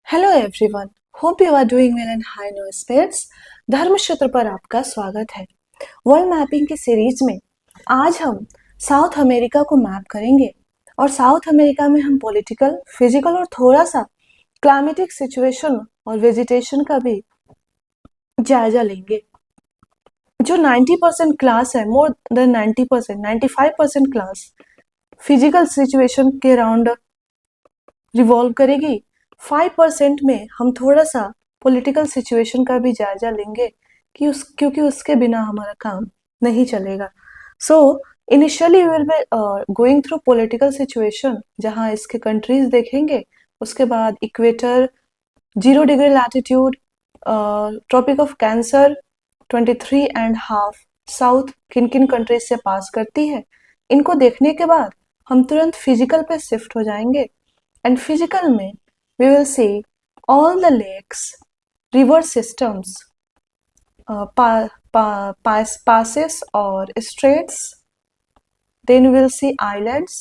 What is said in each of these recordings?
Hello everyone, hope you are doing well and high no spirits. Dharmakshetra पर आपका स्वागत है। वर्ल्ड मैपिंग की सीरीज में आज हम साउथ अमेरिका को मैप करेंगे और साउथ अमेरिका में हम पॉलिटिकल, फिजिकल और थोड़ा सा क्लाइमेटिक सिचुएशन और वेजिटेशन का भी जायजा लेंगे। जो 90% क्लास है, more than 90%, 95% class physical situation के अराउंड रिवॉल्व करेगी। 5% में हम थोड़ा सा पॉलिटिकल सिचुएशन का भी जायजा लेंगे क्योंकि उसके बिना हमारा काम नहीं चलेगा। So initially will be going through political situation, जहां इसके कंट्रीज देखेंगे। उसके बाद equator, 0 degree latitude, tropic of cancer, 23.5 south किन किन कंट्रीज से पास करती है। इनको देखने के बाद हम तुरंत फिजिकल पे शिफ्ट हो जाएंगे and physical में we will see all the lakes, river systems, passes or straits. Then we will see islands,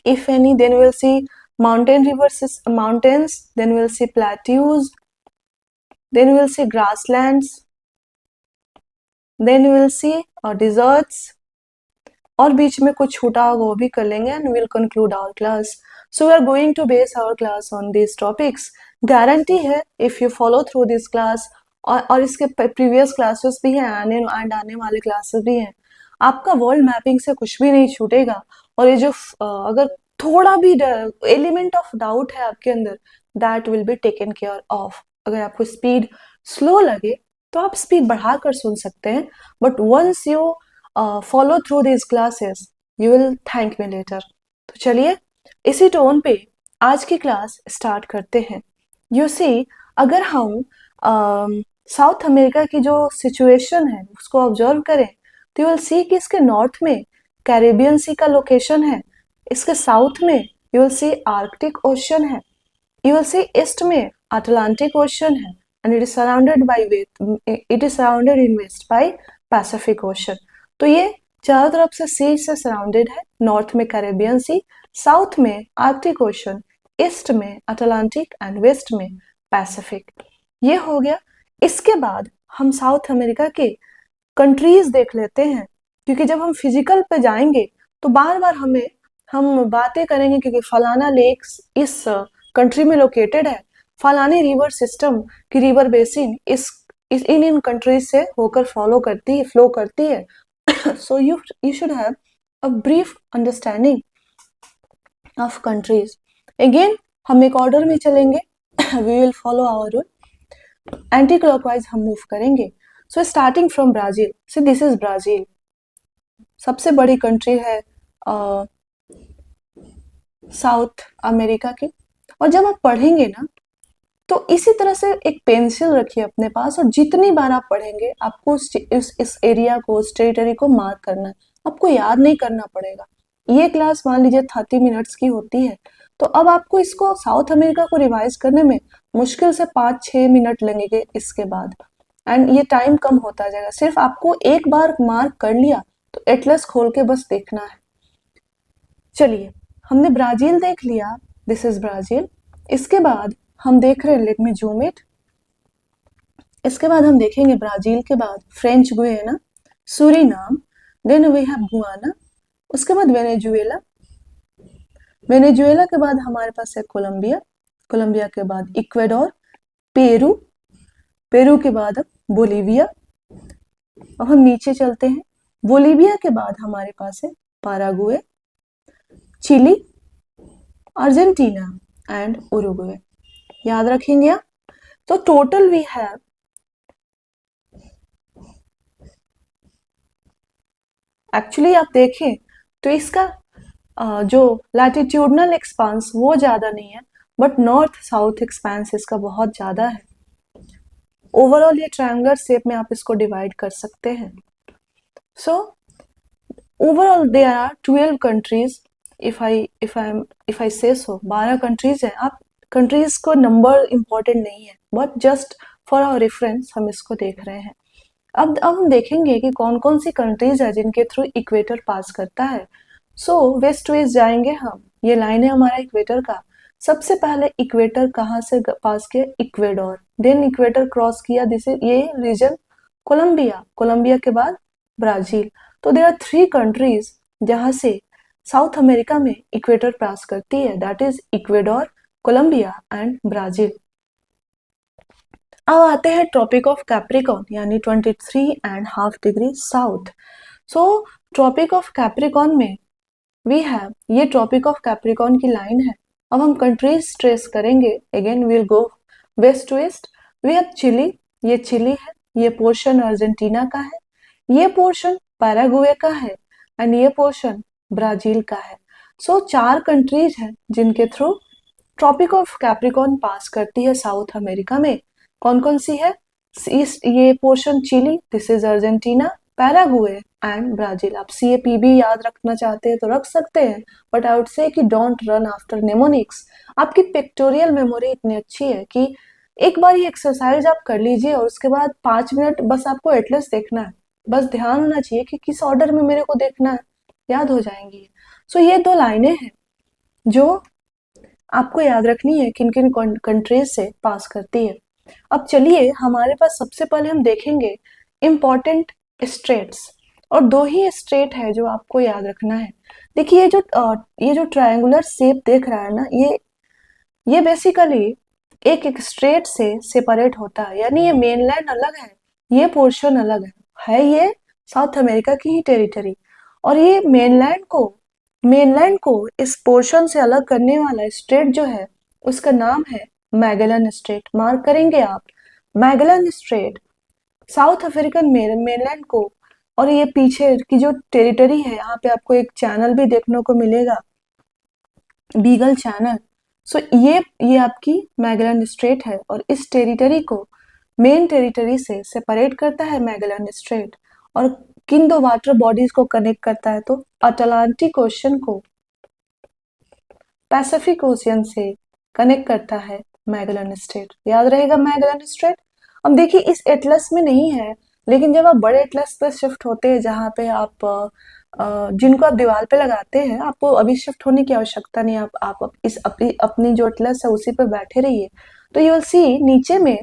if any. Then we will see mountains. Then we will see plateaus. Then we will see grasslands. Then we will see deserts. और बीच में कुछ छूटा होगा वो भी कर लेंगे and we'll conclude our class. So we are going to base our class on these topics. Guarantee है if you follow through this class और इसके previous classes भी हैं, आने वाले classes भी हैं, आपका वर्ल्ड मैपिंग से कुछ भी नहीं छूटेगा। और ये जो अगर थोड़ा भी एलिमेंट ऑफ डाउट है आपके अंदर, that will be taken care of. अगर आपको स्पीड स्लो लगे तो आप स्पीड बढ़ाकर सुन सकते हैं, but once you follow through this classes you will thank me later. तो चलिए इसी टोन पे आज की क्लास स्टार्ट करते हैं। यू सी, अगर हम साउथ अमेरिका की जो सिचुएशन है उसको ऑब्जर्व करें तो यू विल सी कि इसके नॉर्थ में कैरेबियन सी का लोकेशन है, इसके साउथ में you will see Arctic Ocean है, यू विल सी ईस्ट में अटलांटिक ओशन है, and it is surrounded in west by Pacific Ocean. तो ये चारों तरफ से सी से सराउंडेड है। नॉर्थ में कैरेबियन सी, साउथ में आर्कटिक ओशन, ईस्ट में अटलांटिक एंड वेस्ट में पैसिफिक। ये हो गया। इसके बाद हम साउथ अमेरिका के कंट्रीज देख लेते हैं, क्योंकि जब हम फिजिकल पे जाएंगे तो बार बार हम बातें करेंगे क्योंकि फलाना लेक्स इस कंट्री में लोकेटेड है, फलानी रिवर सिस्टम की रिवर बेसिन इन कंट्रीज से होकर फ्लो करती है। So you should have a brief understanding of countries. Again हम एक ऑर्डर में चलेंगे, we will follow our rule. Anti clockwise हम मूव करेंगे। So starting from Brazil, so this is Brazil, सबसे बड़ी कंट्री है साउथ अमेरिका की। और जब आप पढ़ेंगे ना तो इसी तरह से एक पेंसिल रखिए अपने पास, और जितनी बार आप पढ़ेंगे आपको इस एरिया को, उस टेरिटरी को मार्क करना है, आपको याद नहीं करना पड़ेगा। ये क्लास मान लीजिए 30 मिनट्स की होती है, तो अब आपको इसको साउथ अमेरिका को रिवाइज करने में मुश्किल से 5-6 मिनट लगेंगे इसके बाद, एंड ये टाइम कम होता जाएगा। सिर्फ आपको एक बार मार्क कर लिया तो एटलस खोल के बस देखना है। चलिए, हमने ब्राजील देख लिया, दिस इज ब्राजील। इसके बाद हम देख रहे हैं, लेट मी जूम इट। इसके बाद हम देखेंगे ब्राजील के बाद French Guiana, Suriname, then we have Guyana, उसके बाद वेनेजुएला, वेनेजुएला के बाद हमारे पास है कोलंबिया, कोलंबिया के बाद इक्वेडोर, पेरू, पेरू के बाद अब बोलीविया। अब हम नीचे चलते हैं, बोलीविया के बाद हमारे पास है पारागुए, चिली, अर्जेंटीना एंड उरुग्वे। याद रखेंगे आप। तो टोटल वी हैव एक्चुअली आप देखें तो इसका जो लैटिट्यूडनल एक्सपांस वो ज्यादा नहीं है, बट नॉर्थ साउथ एक्सपांस इसका बहुत ज्यादा है। ओवरऑल ये ट्रायंगुलर शेप में आप इसको डिवाइड कर सकते हैं। So overall there are 12 countries, if I say so, 12 countries है। आप कंट्रीज को नंबर इंपॉर्टेंट नहीं है, but just for our reference हम इसको देख रहे हैं। अब हम देखेंगे कि कौन कौन सी कंट्रीज है जिनके थ्रू इक्वेटर पास करता है। सो वेस्ट वेस्ट जाएंगे हम, ये लाइन है हमारा इक्वेटर का। सबसे पहले इक्वेटर कहाँ से पास किया? इक्वेडोर। देन इक्वेटर क्रॉस किया, दिस इज ये रीजन कोलंबिया। कोलंबिया के बाद ब्राजील। तो देयर आर 3 कंट्रीज जहां से साउथ अमेरिका में इक्वेटर पास करती है, that is Ecuador, Colombia and Brazil. अब आते हैं ट्रॉपिक ऑफ कैप्रिकॉन यानी 23.5 degree south. So tropic of Capricorn में वी हैव, ये ट्रॉपिक ऑफ कैप्रिकॉन की लाइन है। अब हम कंट्रीज ट्रेस करेंगे, again we will go west to east. We have Chile, ये चिली है, ये पोर्शन अर्जेंटीना का है, ये पोर्शन पैराग्वे का है एंड ये पोर्शन ब्राजील का है। सो 4 कंट्रीज हैं जिनके थ्रू ट्रॉपिक ऑफ कैप्रिकॉन पास करती है साउथ अमेरिका में। कौन कौन सी है? ईस्ट, ये portion Chile, this is Argentina, Paraguay and Brazil. आप CAP भी याद रखना चाहते हैं तो रख सकते हैं, बट आई वुड से कि डोंट रन आफ्टर नेमोनिक्स। आपकी पिक्टोरियल मेमोरी इतनी अच्छी है कि एक बार ये एक्सरसाइज आप कर लीजिए और उसके बाद 5 मिनट बस आपको एटलस देखना है, बस ध्यान होना चाहिए कि किस ऑर्डर में मेरे को देखना है, याद हो जाएंगी। सो ये 2 लाइनें हैं जो आपको याद रखनी है किन किन कंट्रीज से पास करती है। अब चलिए हमारे पास सबसे पहले हम देखेंगे इम्पोर्टेंट स्टेट्स, और 2 ही स्टेट है जो आपको याद रखना है। देखिए ये जो ट्रायंगुलर शेप देख रहा है ना, ये बेसिकली एक स्टेट से सेपरेट होता है, यानी ये मेनलैंड अलग है, ये पोर्शन अलग है ये साउथ अमेरिका की ही टेरिटरी। और ये मेनलैंड को इस पोर्शन से अलग करने वाला स्टेट जो है उसका नाम है मैगेलन स्टेट। मार्क करेंगे आप, Magellan state south African mainland को, और ये पीछे की जो टेरिटरी है, यहाँ पे आपको एक चैनल भी देखने को मिलेगा, बीगल चैनल। सो ये आपकी मैगेलन स्ट्रेट है और इस टेरिटरी को मेन टेरिटरी से सेपरेट करता है मैगेलन स्ट्रेट, और किन 2 वाटर बॉडीज को कनेक्ट करता है? तो अटलांटिक ओशन को पैसिफिक ओशियन से कनेक्ट करता है मैगेलन स्ट्रेट। याद रहेगा मैगेलन स्ट्रेट। अब देखिए इस एटलस में नहीं है, लेकिन जब आप बड़े एटलस पर शिफ्ट होते हैं जहाँ पे आप जिनको आप दीवार पे लगाते हैं, आपको अभी शिफ्ट होने की आवश्यकता नहीं, आप इस अपनी जो एटलस है उसी पे बैठे रहिए। तो यू विल सी नीचे में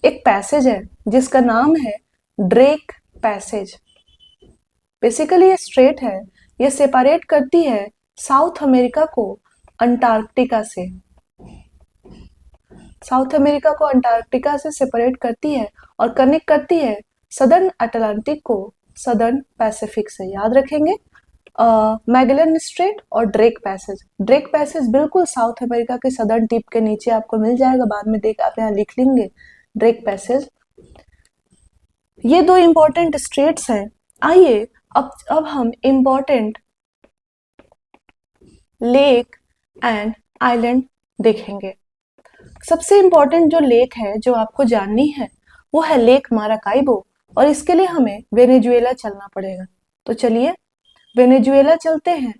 एक पैसेज है जिसका नाम है ड्रेक पैसेज। बेसिकली ये स्ट्रेट है, ये सेपरेट करती है साउथ अमेरिका को अंटार्कटिका से, साउथ अमेरिका को अंटार्कटिका से सेपरेट करती है और कनेक्ट करती है सदर्न अटलांटिक को सदर्न पैसिफिक से। याद रखेंगे मैगेलन स्ट्रेट और ड्रेक पैसेज। ड्रेक पैसेज बिल्कुल साउथ अमेरिका के सदर्न टिप के नीचे आपको मिल जाएगा, बाद में देख आप यहाँ लिख लेंगे ड्रेक पैसेज। ये 2 इंपॉर्टेंट स्ट्रेट्स हैं। आइए अब हम इंपॉर्टेंट लेक एंड आइलैंड देखेंगे। सबसे इंपॉर्टेंट जो लेक है जो आपको जाननी है वो है लेक माराकाइबो, और इसके लिए हमें वेनेजुएला चलना पड़ेगा। तो चलिए वेनेजुएला चलते हैं।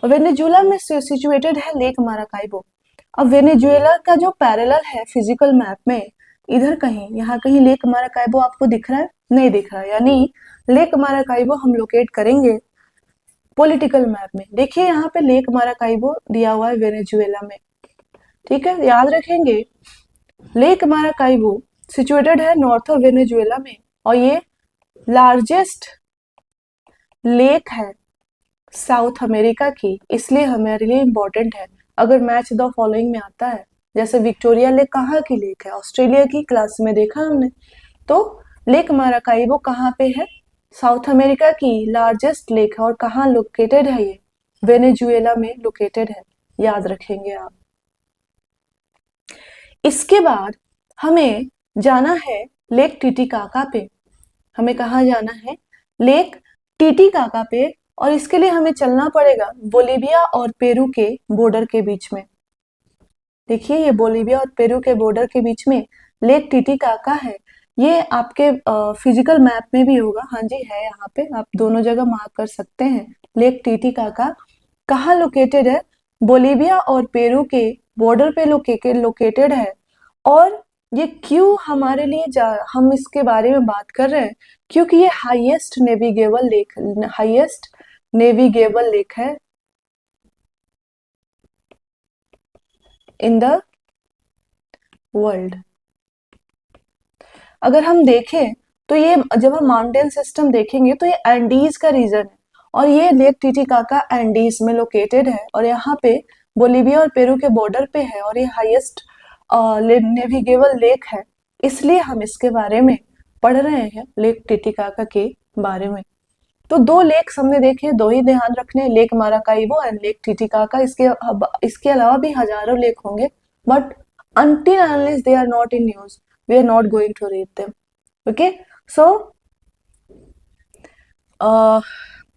वेनेजुएला में सिचुएटेड है लेक माराकाइबो। अब वेनेजुएला का जो पैरेलल है फिजिकल मैप में, इधर कहीं यहाँ कहीं लेक माराकाइबो आपको दिख रहा है? नहीं दिख रहा, यानी लेक माराकाइबो हम लोकेट करेंगे पॉलिटिकल मैप में। देखिए यहाँ पे लेक माराकाइबो दिया हुआ है वेनेजुएला में, ठीक है, याद रखेंगे। लेक माराकाइबो सिचुएटेड है नॉर्थ ऑफ वेनेजुएला में, और ये लार्जेस्ट लेक है साउथ अमेरिका की, इसलिए हमारे लिए इंपॉर्टेंट है। अगर मैच द फॉलोइंग में आता है, जैसे विक्टोरिया लेक कहाँ की लेक है? ऑस्ट्रेलिया की, क्लास में देखा हमने। तो लेक माराकाइबो कहाँ पे है? साउथ अमेरिका की लार्जेस्ट लेक है, और कहाँ लोकेटेड है? ये वेनेजुएला में लोकेटेड है, याद रखेंगे आप। इसके बाद हमें जाना है लेक टिटिकाका पे। हमें कहाँ जाना है? लेक टिटिकाका पे, और इसके लिए हमें चलना पड़ेगा बोलीविया और पेरू के बॉर्डर के बीच में। देखिए ये बोलीविया और पेरू के बॉर्डर के बीच में लेक टिटिकाका है। ये आपके फिजिकल मैप में भी होगा, हाँ जी है यहाँ पे, आप दोनों जगह मार्क कर सकते हैं। लेक टिटिकाका कहाँ लोकेटेड है? बोलीविया और पेरू के बॉर्डर पे लोकेटेड है। और ये क्यों हमारे लिए हम इसके बारे में बात कर रहे हैं? क्योंकि ये हाईएस्ट नेविगेबल लेक है। In the world. अगर हम देखें तो ये जब हम माउंटेन सिस्टम देखेंगे तो ये एंडीज का रीजन है, और ये लेक टिटिकाका एंडीज में लोकेटेड है, और यहाँ पे बोलीविया और पेरू के बॉर्डर पे है, और ये हाईएस्ट नेविगेबल लेक है। इसलिए हम इसके बारे में पढ़ रहे हैं, लेक टिटिकाका के बारे में। तो दो लेक हमने देखे, दो ही ध्यान रखने, lake Maracaibo and lake Titicaca. इसके अलावा भी हजारों लेक होंगे, but until and unless they are not in news, we are not going to read them. Okay, so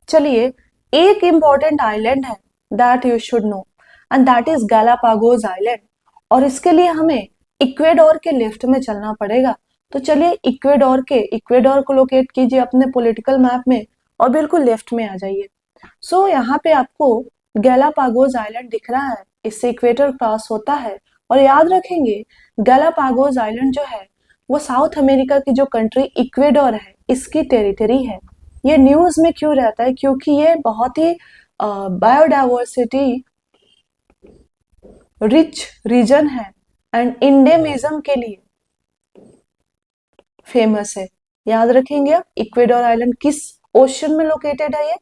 चलिए, एक इम्पॉर्टेंट आइलैंड है that you should know, and that is Galapagos island, और इसके लिए हमें इक्वेडोर के लेफ्ट में चलना पड़ेगा। तो चलिए इक्वेडोर को लोकेट कीजिए अपने पॉलिटिकल मैप में, और बिल्कुल लेफ्ट में आ जाइए। सो यहाँ पे आपको गैलापागोस आइलैंड दिख रहा है, इससे इक्वेटर क्रॉस होता है। और याद रखेंगे, गैलापागोस आइलैंड जो है वो साउथ अमेरिका की जो कंट्री इक्वेडोर है, इसकी टेरिटरी है। ये न्यूज में क्यों रहता है? क्योंकि ये बहुत ही बायोडाइवर्सिटी रिच रीजन है, एंड इंडेमिज्म के लिए फेमस है। याद रखेंगे आप, इक्वेडोर आइलैंड किस ओशन में लोकेटेड है? ये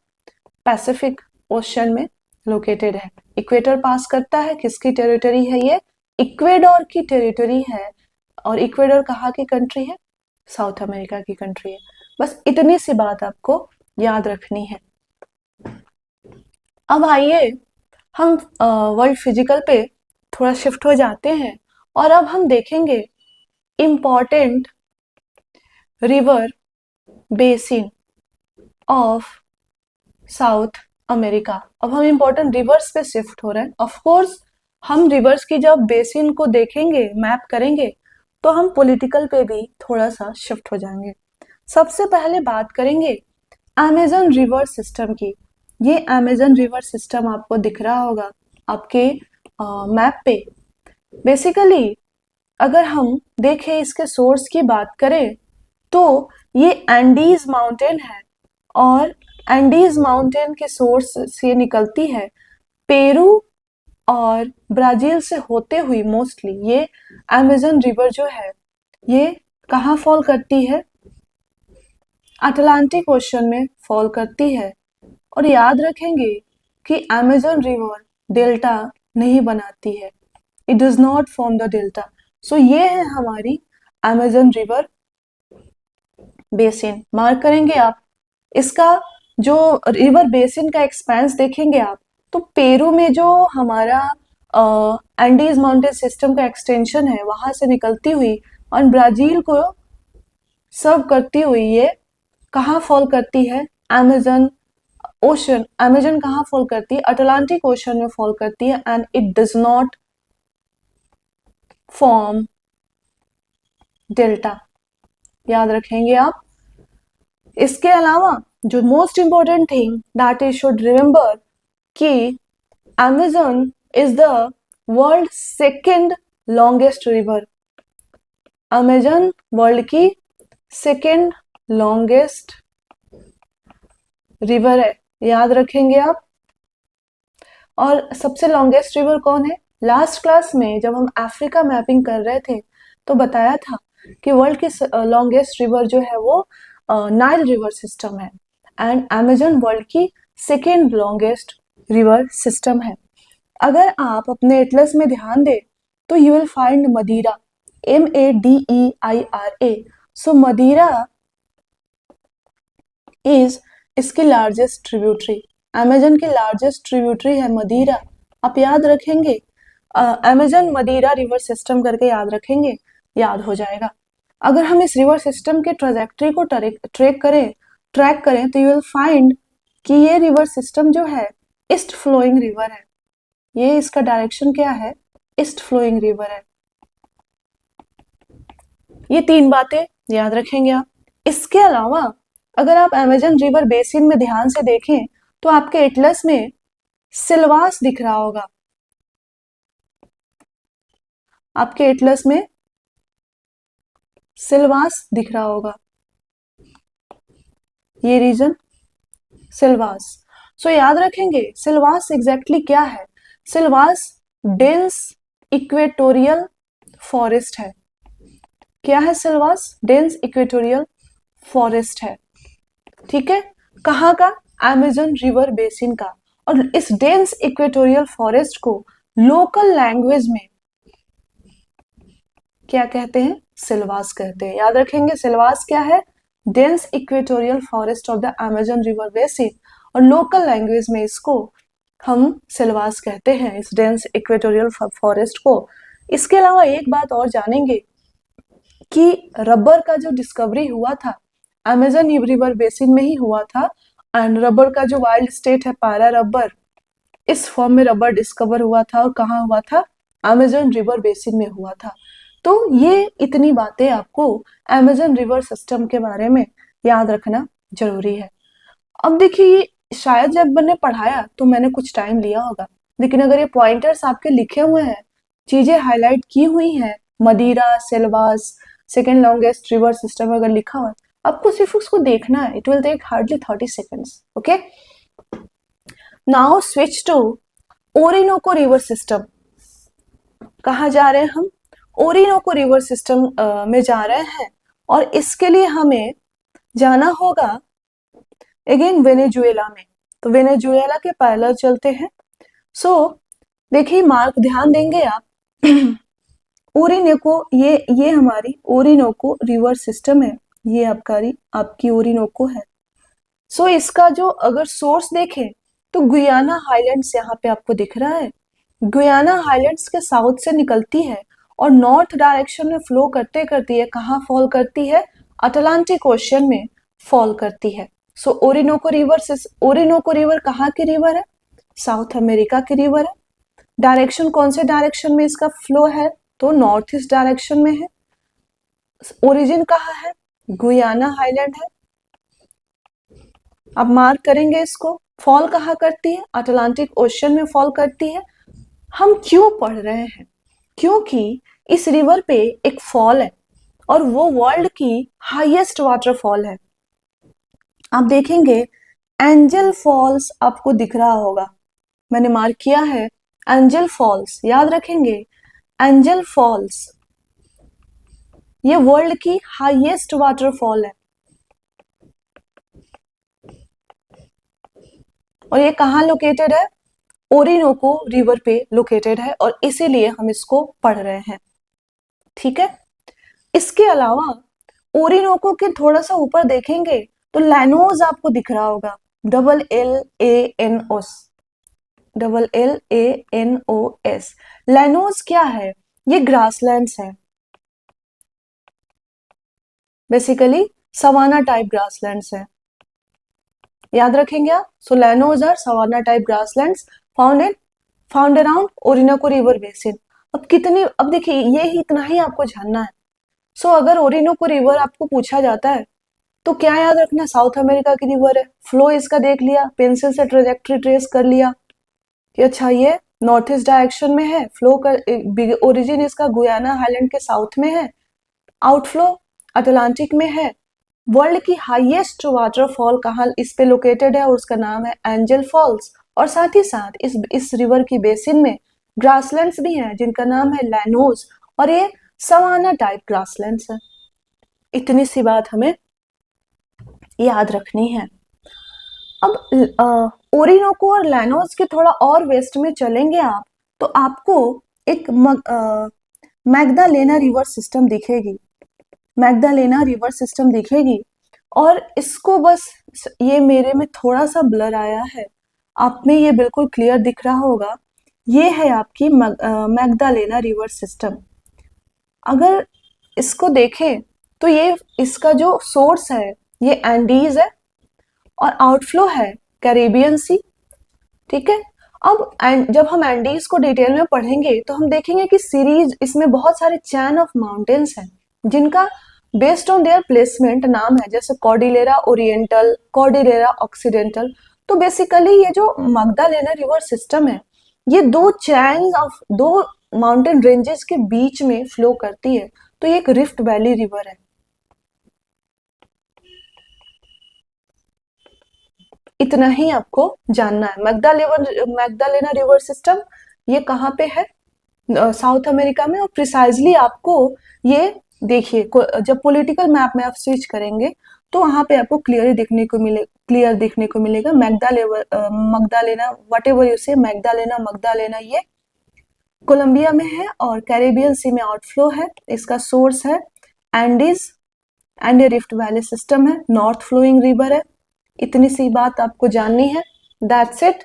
पैसिफिक ओशन में लोकेटेड है। इक्वेटर पास करता है, किसकी टेरिटरी है ये? इक्वेडोर की टेरिटरी है। और इक्वेडोर कहाँ की कंट्री है? साउथ अमेरिका की कंट्री है। बस इतनी सी बात आपको याद रखनी है। अब आइए हम वर्ल्ड फिजिकल पे थोड़ा शिफ्ट हो जाते हैं, और अब हम देखेंगे important river basin of south America. अब हम इम्पोर्टेंट रिवर्स पे शिफ्ट हो रहे हैं। ऑफ कोर्स हम रिवर्स की जब बेसिन को देखेंगे, मैप करेंगे, तो हम पॉलिटिकल पे भी थोड़ा सा शिफ्ट हो जाएंगे। सबसे पहले बात करेंगे अमेजन रिवर सिस्टम की। ये अमेजन रिवर सिस्टम आपको दिख रहा होगा आपके मैप पे। बेसिकली अगर हम देखें, इसके सोर्स की बात करें, तो ये एंडीज माउंटेन है, और एंडीज माउंटेन के सोर्स से निकलती है पेरू और ब्राजील से होते हुई। मोस्टली ये अमेजन रिवर जो है ये कहाँ फॉल करती है? अटलांटिक ओशन में फॉल करती है। और याद रखेंगे कि अमेजन रिवर डेल्टा नहीं बनाती है, it does not form the delta. So ये है हमारी अमेजन रिवर बेसिन। मार्क करेंगे आप। इसका जो रिवर बेसिन का एक्सपेंस देखेंगे आप, तो पेरू में जो हमारा एंडीज माउंटेन सिस्टम का एक्सटेंशन है, वहां से निकलती हुई और ब्राजील को सर्व करती हुई ये कहाँ फॉल करती है? Amazon ocean. अमेजन कहाँ फॉल करती है? अटलांटिक ओशन में फॉल करती है, and it does not form delta. याद रखेंगे आप। इसके अलावा जो most important thing that you should remember कि Amazon is the world second longest river. Amazon world की सेकेंड लॉन्गेस्ट रिवर है, याद रखेंगे आप। और सबसे लॉन्गेस्ट रिवर कौन है? लास्ट क्लास में जब हम अफ्रीका मैपिंग कर रहे थे तो बताया था कि वर्ल्ड की लॉन्गेस्ट रिवर जो है वो नाइल रिवर सिस्टम है, एंड अमेजन वर्ल्ड की सेकेंड लॉन्गेस्ट रिवर सिस्टम है। अगर आप अपने एटलस में ध्यान दें तो you will find Madeira, MADEIRA। So Madeira is इसकी लार्जेस्ट ट्रिब्यूटरी। अमेजन की लार्जेस्ट ट्रिब्यूटरी है मदीरा। आप याद रखेंगे, अमेजन मदीरा रिवर सिस्टम करके याद रखेंगे, याद हो जाएगा। अगर हम इस रिवर सिस्टम के ट्रेजेक्टरी को ट्रैक करें तो यू विल फाइंड कि ये रिवर सिस्टम जो है ईस्ट फ्लोइंग रिवर है। ये इसका डायरेक्शन क्या है? ईस्ट फ्लोइंग रिवर है। ये तीन बातें याद रखेंगे आप। इसके अलावा अगर आप अमेजन रिवर बेसिन में ध्यान से देखें तो आपके एटलस में सिलवास दिख रहा होगा। आपके एटलस में सिलवास दिख रहा होगा, ये रीजन सिलवास। सो याद रखेंगे सिलवास एग्जैक्टली क्या है? सिलवास डेंस इक्वेटोरियल फॉरेस्ट है। क्या है सिलवास? डेंस इक्वेटोरियल फॉरेस्ट है। ठीक है, कहाँ का? अमेजन रिवर बेसिन का। और इस डेंस इक्वेटोरियल फॉरेस्ट को लोकल लैंग्वेज में क्या कहते हैं? सिलवास कहते हैं। याद रखेंगे सिलवास क्या है? Dense equatorial forest of the Amazon river basin, और लोकल लैंग्वेज में इसको हम सिलवास कहते हैं, इस डेंस इक्वेटोरियल फॉरेस्ट को। इसके अलावा एक बात और जानेंगे कि रबर का जो डिस्कवरी हुआ था अमेजन रिवर बेसिन में ही हुआ था, एंड रबर का जो वाइल्ड स्टेट है पारा रबर, इस फॉर्म में रबर डिस्कवर हुआ था। और कहाँ हुआ था? अमेजन रिवर बेसिन में हुआ था। तो ये इतनी बातें आपको अमेजन रिवर सिस्टम के बारे में याद रखना जरूरी है। अब देखिए, शायद जब मैंने पढ़ाया तो मैंने कुछ टाइम लिया होगा, लेकिन अगर ये पॉइंटर्स आपके लिखे हुए हैं, चीजें हाईलाइट की हुई हैं, Madeira, Selvas, second longest river system अगर लिखा हुआ है, आपको सिर्फ उसको देखना है। It will take hardly 30 seconds. Okay, now switch to Orinoco river system. कहाँ जा रहे हैं हम? ओरिनोको रिवर सिस्टम में जा रहे हैं, और इसके लिए हमें जाना होगा अगेन वेनेजुएला में। तो वेनेजुएला के पैरेलल चलते हैं। सो देखिए, मार्क ध्यान देंगे आप। ओरिनोको, ये हमारी ओरिनोको रिवर सिस्टम है, ये आपकी ओरिनोको है। सो इसका जो अगर सोर्स देखें तो गुयाना हाईलैंड्स यहाँ पे आपको दिख रहा है। गुयाना हाईलैंड्स के साउथ से निकलती है और नॉर्थ डायरेक्शन में फ्लो करते करती है। कहाँ फॉल करती है? अटलांटिक ओशियन में फॉल करती है। सो ओरिनोको रिवर कहाँ की रिवर है? साउथ अमेरिका की रिवर है। डायरेक्शन कौन से डायरेक्शन में इसका फ्लो है? तो नॉर्थ ईस्ट डायरेक्शन में है। ओरिजिन कहाँ है? गुयाना हाईलैंड है। अब मार्क करेंगे इसको। फॉल कहाँ करती है? अटलांटिक ओशियन में फॉल करती है। हम क्यों पढ़ रहे हैं? क्योंकि इस रिवर पे एक फॉल है और वो वर्ल्ड की हाईएस्ट वाटरफॉल है। आप देखेंगे एंजल फॉल्स आपको दिख रहा होगा, मैंने मार्क किया है एंजल फॉल्स। याद रखेंगे एंजल फॉल्स ये वर्ल्ड की हाईएस्ट वाटरफॉल है, और ये कहाँ लोकेटेड है? ओरिनोको रिवर पे लोकेटेड है, और इसीलिए हम इसको पढ़ रहे हैं। ठीक है, इसके अलावा ओरिनोको के थोड़ा सा ऊपर देखेंगे तो लैनोस आपको दिख रहा होगा, LLANOS। लैनोस क्या है? ये ग्रासलैंड्स है, बेसिकली सवाना टाइप ग्रासलैंड्स है। याद रखेंगे आप। So llanos are savanna type grasslands found around Orinoco river basin. अब देखिए, ये ही इतना ही आपको जानना है। सो अगर ओरिनोको रिवर आपको पूछा जाता है तो क्या याद रखना? साउथ अमेरिका की रिवर है। फ्लो इसका देख लिया, पेंसिल से ट्रेजेक्ट्री ट्रेस कर लिया कि अच्छा ये नॉर्थ ईस्ट डायरेक्शन में है, फ्लो कर ओरिजिन इसका गुयाना हाईलैंड के साउथ में है, आउटफ्लो अटलांटिक में है। वर्ल्ड की हाईएस्ट वाटरफॉल कहाँ इस पे लोकेटेड है, और उसका नाम है एंजल फॉल्स। और साथ ही साथ इस रिवर की बेसिन में ग्रासलैंड्स भी हैं जिनका नाम है लैनोस, और ये सवाना टाइप ग्रासलैंड्स है। इतनी सी बात हमें याद रखनी है। अब ओरिनोको और लैनोस के थोड़ा और वेस्ट में चलेंगे आप तो आपको एक मैग्डालेना रिवर सिस्टम दिखेगी। मैग्डालेना रिवर सिस्टम दिखेगी, और इसको बस, ये मेरे में थोड़ा सा ब्लर आया है, आप में ये बिल्कुल क्लियर दिख रहा होगा। ये है आपकी मैग्डालेना रिवर सिस्टम। अगर इसको देखें तो ये इसका जो सोर्स है ये एंडीज है, और आउटफ्लो है कैरेबियन सी। ठीक है, अब जब हम एंडीज को डिटेल में पढ़ेंगे तो हम देखेंगे कि सीरीज इसमें बहुत सारे चैन ऑफ माउंटेन्स हैं जिनका बेस्ड ऑन देयर प्लेसमेंट नाम है, जैसे कॉर्डिलेरा ओरिएंटल, कॉर्डिलेरा ऑक्सीडेंटल। तो बेसिकली ये जो मैग्डालेना रिवर सिस्टम है ये दो माउंटेन रेंजेस के बीच में फ्लो करती है। तो ये एक रिफ्ट वैली रिवर है। इतना ही आपको जानना है। मैग्डालेना रिवर सिस्टम ये कहाँ पे है? साउथ अमेरिका में, और प्रिसाइजली आपको ये देखिए, जब पॉलिटिकल मैप में आप स्विच करेंगे तो वहां पे आपको क्लियर देखने को मिलेगा। मैग्डालेना, वट एवर यू से, मैग्डालेना ये कोलंबिया में है और कैरेबियन सी में आउटफ्लो है। इसका सोर्स है Andes and rift valley system है, नॉर्थ फ्लोइंग रिवर है। इतनी सी बात आपको जाननी है, दैट्स इट।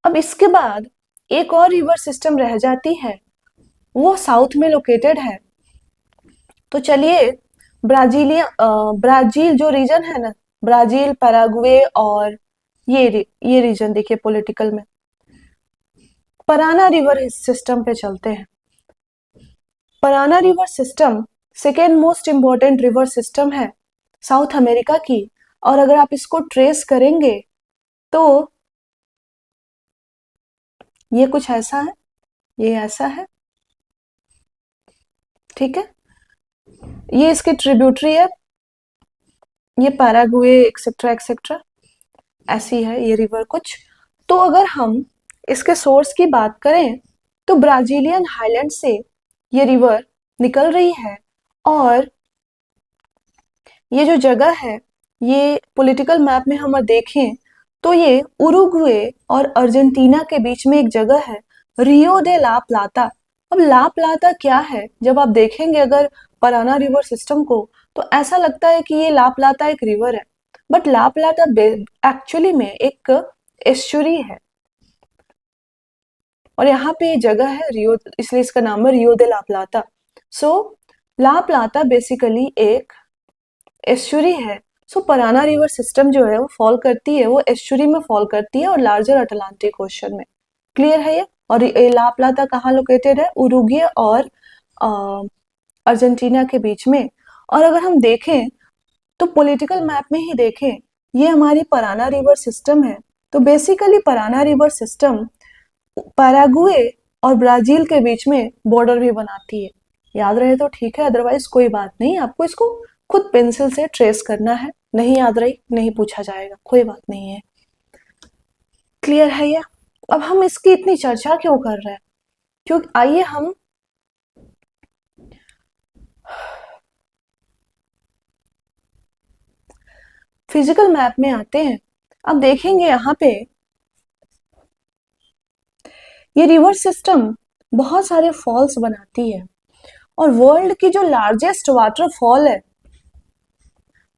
अब इसके बाद एक और रिवर सिस्टम रह जाती है, वो साउथ में लोकेटेड है। तो चलिए, ब्राजील जो रीजन है ना, ब्राजील, पैराग्वे और ये रीजन देखिए पॉलिटिकल में, पराना रिवर सिस्टम पे चलते हैं। Parana river system second most important river system है साउथ अमेरिका की, और अगर आप इसको ट्रेस करेंगे तो ये कुछ ऐसा है, ये ऐसा है, ठीक है। ये इसकी ट्रिब्यूटरी है, ये पैराग्वे एक्सेट्रा एक्सेट्रा, ऐसी है ये रिवर कुछ। तो अगर हम इसके सोर्स की बात करें तो ब्राजीलियन हाईलैंड से ये रिवर निकल रही है, और ये जो जगह है, ये पॉलिटिकल मैप में हम देखें तो ये उरुग्वे और अर्जेंटीना के बीच में एक जगह है, रियो दे ला प्लाता। अब ला प्लाता क्या है, जब आप देखेंगे अगर पराना रिवर सिस्टम को, तो ऐसा लगता है कि ये ला प्लाता एक रिवर है, बट ला प्लाता एक्चुअली में एक एस्चुरी है, और यहाँ पे ये जगह है रियो, इसलिए इसका नाम है रियो दे ला प्लाता। सो ला प्लाता बेसिकली एक एस्चुरी है। सो पराना रिवर सिस्टम जो है वो फॉल करती है, वो एस्चुरी में फॉल करती है और लार्जर अटलांटिक ओशन में। क्लियर है ये? और ये ला प्लाता कहाँ लोकेटेड है? उरुग्वे और अर्जेंटीना के बीच में। और अगर हम देखें तो पॉलिटिकल मैप में ही देखें, ये हमारी पराना रिवर सिस्टम है। तो basically Parana river system Paraguay और ब्राजील के बीच में बॉर्डर भी बनाती है। याद रहे तो ठीक है, अदरवाइज कोई बात नहीं, आपको इसको खुद पेंसिल से ट्रेस करना है। नहीं याद रही, नहीं पूछा जाएगा, कोई बात नहीं है। क्लियर है ये? अब हम इसकी इतनी चर्चा क्यों कर रहे हैं? क्योंकि आइए हम फिजिकल मैप में आते हैं। अब देखेंगे यहाँ पे ये रिवर सिस्टम बहुत सारे फॉल्स बनाती है, और वर्ल्ड की जो लार्जेस्ट वाटरफॉल है,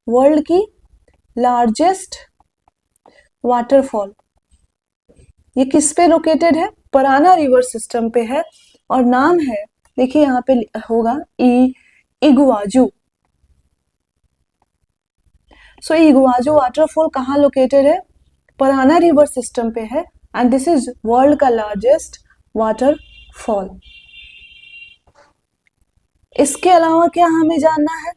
वर्ल्ड की लार्जेस्ट वाटरफॉल, ये किस पे लोकेटेड है? पराना रिवर सिस्टम पे है, और नाम है, देखिए यहाँ पे होगा इगुआजू। सो इगुआजू वाटरफॉल कहाँ लोकेटेड है? पराना रिवर सिस्टम पे है, एंड दिस इज वर्ल्ड का लार्जेस्ट वाटरफॉल। इसके अलावा क्या हमें जानना है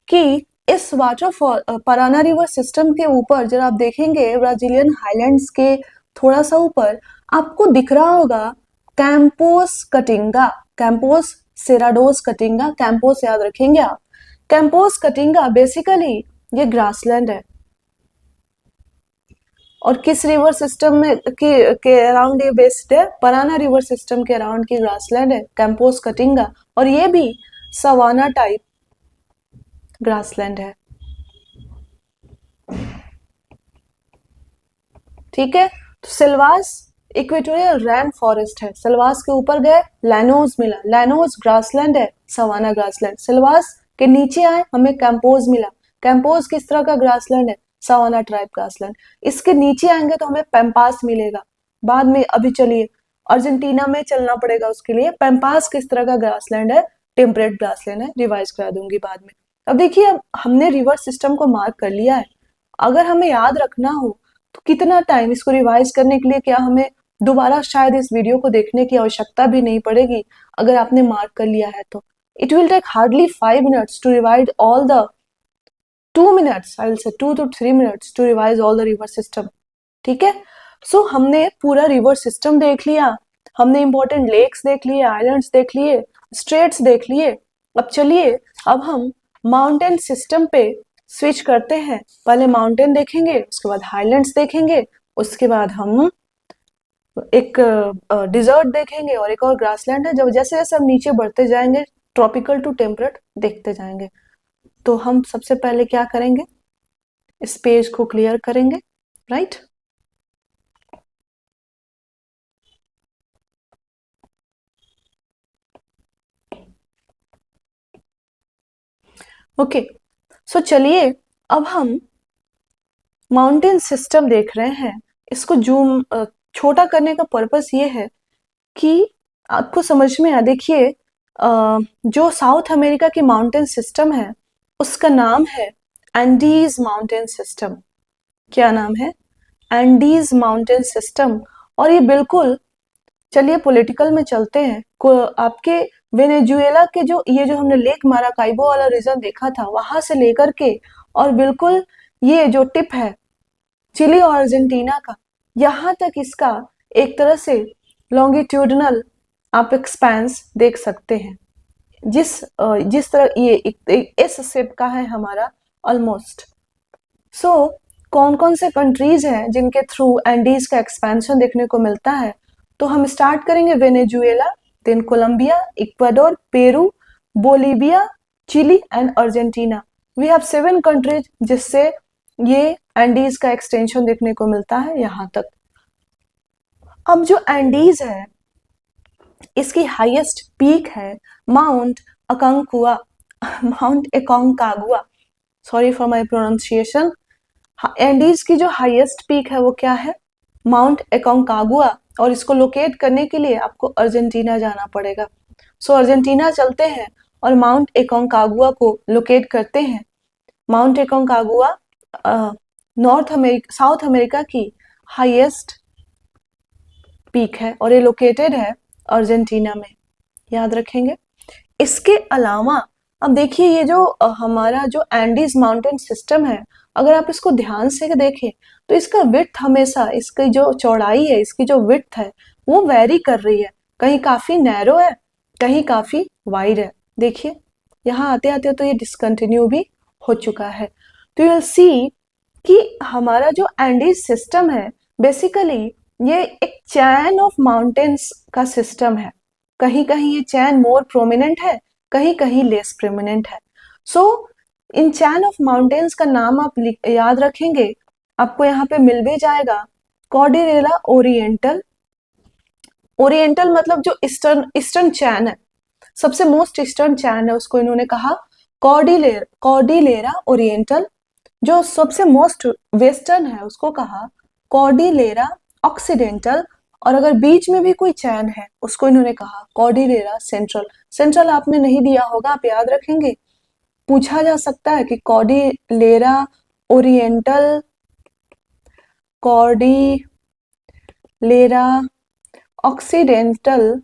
कि इस वाटरफॉल पराना रिवर सिस्टम के ऊपर जब आप देखेंगे ब्राजीलियन हाईलैंड्स के थोड़ा सा ऊपर, आपको दिख रहा होगा Campos Caatinga, Campos सेराडोस Katinga, Campos याद रखेंगे आप। कैंपोस कटिंगा बेसिकली ये ग्रासलैंड है, और किस रिवर सिस्टम में के अराउंड ये बेस्ड है? पराना रिवर सिस्टम के अराउंड की ग्रासलैंड है कैंपोस कटिंगा, और ये भी सवाना टाइप ग्रासलैंड है। ठीक है, तो सिल्वास इक्वेटोरियल रैन फॉरेस्ट है, सिल्वास के ऊपर गए लैनोज मिला, लैनोज ग्रासलैंड है, सवाना ग्रासलैंड। सिल्वास के नीचे आए हमें कैंपोज मिला, कैंपोज किस तरह का ग्रासलैंड है? Savanna tribe grassland. इसके नीचे आएंगे तो हमें पैम्पास मिलेगा बाद में। अभी चलिए अर्जेंटीना में चलना पड़ेगा उसके लिए। पैम्पास किस तरह का ग्रासलैंड है? टेम्परेट ग्रासलैंड है, रिवाइज करा दूंगी बाद में। अब देखिए, अब हमने रिवर सिस्टम को मार्क कर लिया है, अगर हमें याद रखना हो तो कितना टाइम, इसको रिवाइज करने के लिए क्या हमें दोबारा शायद इस वीडियो को देखने की आवश्यकता भी नहीं पड़ेगी अगर आपने मार्क कर लिया है तो। It will take hardly 5 minutes to revise all the 2 minutes, I will say 2 to 3 minutes to revise all the river system। ठीक है, सो हमने पूरा रिवर सिस्टम देख लिया, हमने इंपॉर्टेंट लेक्स देख लिए, आइलैंड्स देख लिए, स्ट्रेट्स देख लिए। अब चलिए, अब हम माउंटेन सिस्टम पे स्विच करते हैं। पहले माउंटेन देखेंगे, उसके बाद हाईलैंड्स देखेंगे, उसके बाद हम एक डिजर्ट देखेंगे और एक और ग्रासलैंड है। जब जैसे जैसे हम नीचे बढ़ते जाएंगे ट्रॉपिकल टू टेम्परेट देखते जाएंगे। तो हम सबसे पहले क्या करेंगे, इस पेज को क्लियर करेंगे, राइट। ओके, सो चलिए अब हम माउंटेन सिस्टम देख रहे हैं। इसको जूम छोटा करने का पर्पस ये है कि आपको समझ में आ। देखिए जो साउथ अमेरिका की माउंटेन सिस्टम है उसका नाम है एंडीज माउंटेन सिस्टम। क्या नाम है? Andes mountain system. और ये बिल्कुल, चलिए पॉलिटिकल में चलते हैं। आपके वेनेजुएला के ये जो हमने लेक माराकाइबो वाला रीजन देखा था वहां से लेकर के और बिल्कुल ये जो टिप है चिली और अर्जेंटीना का, यहाँ तक इसका एक तरह से लॉन्गिट्यूडनल आप एक्सपेंस देख सकते हैं। जिस तरह ये इस शेप का है हमारा ऑलमोस्ट। सो कौन कौन से कंट्रीज हैं जिनके थ्रू एंडीज का एक्सपेंशन देखने को मिलता है? तो हम स्टार्ट करेंगे Venezuela, then Colombia, Ecuador, Peru, Bolivia, Chile and Argentina. We have 7 countries जिससे ये एंडीज का एक्सटेंशन देखने को मिलता है यहाँ तक। अब जो एंडीज है इसकी हाईएस्ट पीक है mount Aconcagua, mount Aconcagua, sorry for my pronunciation. Andes की जो हाईएस्ट पीक है वो क्या है? Mount Aconcagua. और इसको लोकेट करने के लिए आपको अर्जेंटीना जाना पड़ेगा। सो अर्जेंटीना चलते हैं और माउंट एकोंकागुआ को लोकेट करते हैं। माउंट एकोंकागुआ साउथ अमेरिका की हाईएस्ट पीक है और ये लोकेटेड है अर्जेंटीना में, याद रखेंगे। इसके अलावा अब देखिए ये जो हमारा जो एंडीज माउंटेन सिस्टम है, अगर आप इसको ध्यान से देखें तो इसका विड्थ हमेशा, इसकी जो चौड़ाई है, इसकी जो विड्थ है वो वेरी कर रही है। कहीं काफी नैरो है, कहीं काफी वाइड है। देखिए यहाँ आते आते तो ये डिसकंटिन्यू भी हो चुका है। तो यू विल सी कि हमारा जो एंडीज सिस्टम है बेसिकली ये एक चैन ऑफ माउंटेन्स का सिस्टम है। कहीं कहीं ये चैन मोर प्रोमिनेंट है, कहीं कहीं लेस प्रोमिनेंट है। सो इन चैन ऑफ माउंटेन्स का नाम आप याद रखेंगे, आपको यहाँ पे मिल भी जाएगा। कॉर्डिलेरा ओरिएंटल, ओरिएंटल मतलब जो ईस्टर्न चैन है, सबसे मोस्ट ईस्टर्न चैन है उसको इन्होंने कहा कॉर्डिलेरा ओरिएंटल। जो सबसे मोस्ट वेस्टर्न है उसको कहा कॉर्डिलेरा ऑक्सीडेंटल। और अगर बीच में भी कोई चैन है उसको इन्होंने कहा कॉर्डिलेरा सेंट्रल। सेंट्रल आपने नहीं दिया होगा, आप याद रखेंगे, पूछा जा सकता है कि Cordillera oriental, Cordillera occidental,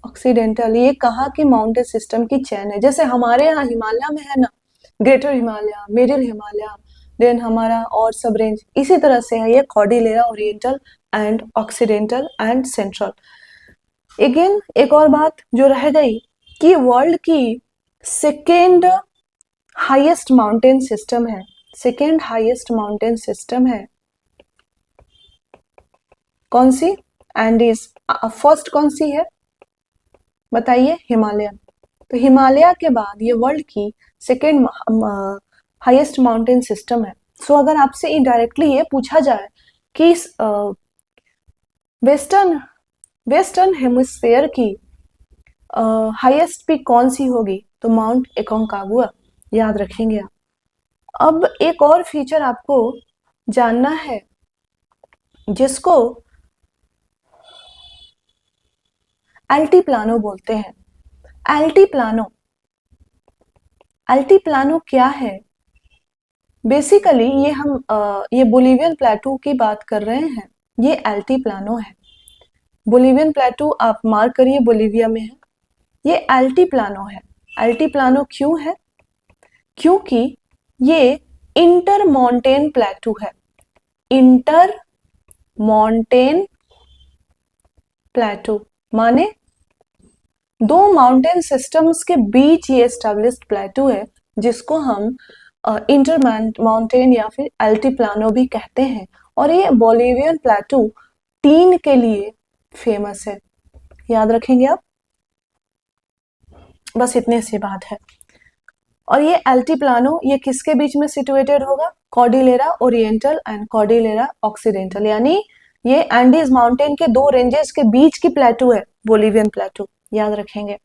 occidental ये कहाँ की माउंटेन सिस्टम की चैन है? जैसे हमारे यहाँ हिमालय में है ना, greater Himalaya, middle Himalaya, then हमारा और सब रेंज, इसी तरह से है ये Cordillera Oriental and Occidental and central. Again एक और बात जो रह गई कि वर्ल्ड की सेकेंड हाईएस्ट माउंटेन सिस्टम है, सेकेंड हाईएस्ट माउंटेन सिस्टम है कौन सी? एंडीज। फर्स्ट कौन सी है बताइए? हिमालयन। तो हिमालय के बाद ये वर्ल्ड की सेकेंड हाईएस्ट माउंटेन सिस्टम है। सो अगर आपसे इनडायरेक्टली ये पूछा जाए कि वेस्टर्न हेमिस्फीयर की हाईएस्ट पीक कौन सी होगी तो माउंट एकोंकागुआ, याद रखेंगे आप। अब एक और फीचर आपको जानना है जिसको एल्टीप्लानो बोलते हैं। एल्टीप्लानो, एल्टीप्लानो क्या है? बेसिकली ये हम ये बोलिवियन प्लेटू की बात कर रहे हैं, ये एल्टीप्लानो है। बोलिवियन प्लेटू आप मार्क करिए, बोलिविया में है। ये एल्टीप्लानो है। एल्टीप्लानो क्यों है? क्योंकि ये इंटर माउंटेन प्लेटू है। इंटर माउंटेन प्लेटू माने दो माउंटेन सिस्टम्स के बीच ये एस्टेब्लिश्ड प्लेटू है जिसको हम इंटर माउंटेन या फिर एल्टीप्लानो भी कहते हैं। और ये बोलिवियन प्लेटू टीन के लिए फेमस है, याद रखेंगे आप, बस इतने से बात है। और ये एल्टीप्लानो ये किसके बीच में सिचुएटेड होगा? Cordillera Oriental and Cordillera occidental, यानी ये एंडीज माउंटेन के दो रेंजेस के बीच की प्लेटू है, बोलिवियन प्लेटू, याद रखेंगे।